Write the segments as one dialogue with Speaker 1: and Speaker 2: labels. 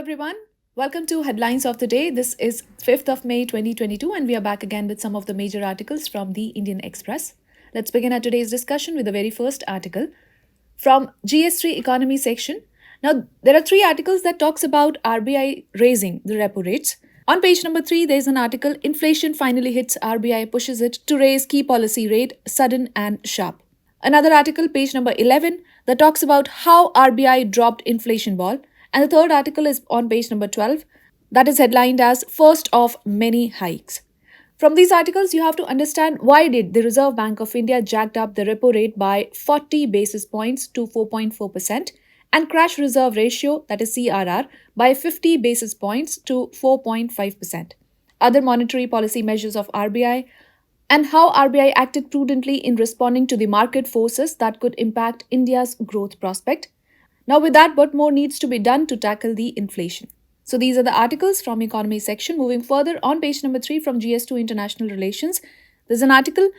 Speaker 1: everyone. Welcome to Headlines of the Day. This is 5th of May 2022 and we are back again with some of the major articles from the Indian Express. Let's begin our today's discussion with the very first article from GS3 economy section. Now, there are three articles that talks about RBI raising the repo rates. On page number 3, there is an article, Inflation finally hits RBI, pushes it to raise key policy rate, sudden and sharp. Another article, page number 11, that talks about how RBI dropped inflation ball. And the third article is on page number 12, that is headlined as First of Many Hikes. From these articles, you have to understand why did the Reserve Bank of India jacked up the repo rate by 40 basis points to 4.4% and cash reserve ratio, that is CRR, by 50 basis points to 4.5%. Other monetary policy measures of RBI and how RBI acted prudently in responding to the market forces that could impact India's growth prospect. Now with that, what more needs to be done to tackle the inflation? So these are the articles from economy section. Moving further, on page number 3 from GS2 International Relations, there's an article,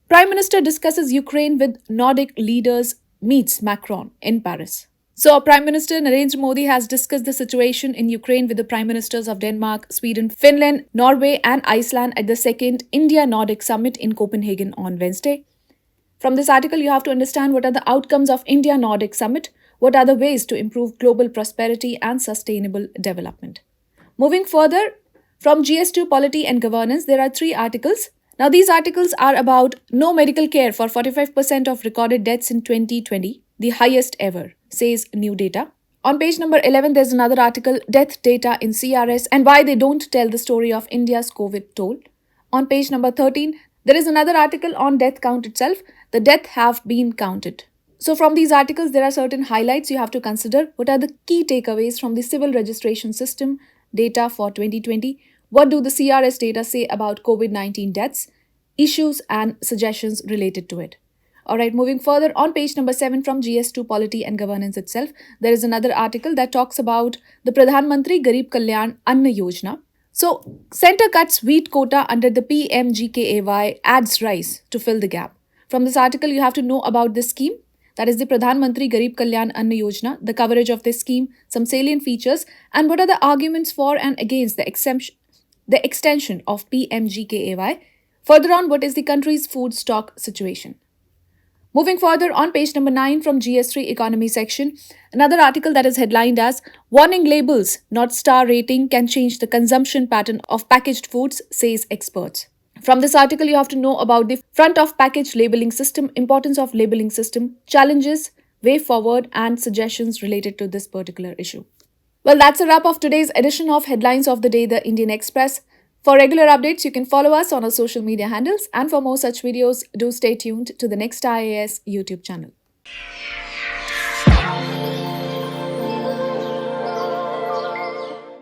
Speaker 1: Prime Minister discusses Ukraine with Nordic leaders, meets Macron in Paris. So Prime Minister Narendra Modi has discussed the situation in Ukraine with the Prime Ministers of Denmark, Sweden, Finland, Norway and Iceland at the second India-Nordic Summit in Copenhagen on Wednesday. From this article, you have to understand what are the outcomes of India-Nordic Summit. What are the ways to improve global prosperity and sustainable development? Moving further, from GS2 Polity and Governance, there are three articles. Now, these articles are about no medical care for 45% of recorded deaths in 2020, the highest ever, says new data. On page number 11, there's another article, Death Data in CRS and why they don't tell the story of India's COVID toll. On page number 13, there is another article on death count itself. The deaths have been counted. So from these articles, there are certain highlights you have to consider. What are the key takeaways from the civil registration system data for 2020? What do the CRS data say about COVID-19 deaths, issues and suggestions related to it? Alright, moving further, on page number 7 from GS2 Polity and Governance itself, there is another article that talks about the Pradhan Mantri Garib Kalyan Anna Yojana. So, centre cuts wheat quota under the PMGKAY, adds rice to fill the gap. From this article, you have to know about this scheme. That is the Pradhan Mantri Garib Kalyan Anna Yojana, the coverage of this scheme, some salient features, and what are the arguments for and against the extension of PMGKAY. Further on, what is the country's food stock situation? Moving further, on page number 9 from GS3 Economy section, another article that is headlined as Warning Labels, not star rating, can change the consumption pattern of packaged foods, says experts. From this article, you have to know about the front of package labeling system, importance of labeling system, challenges, way forward, and suggestions related to this particular issue. Well, that's a wrap of today's edition of Headlines of the Day, the Indian Express. For regular updates, you can follow us on our social media handles, and for more such videos, do stay tuned to the Next IAS YouTube channel.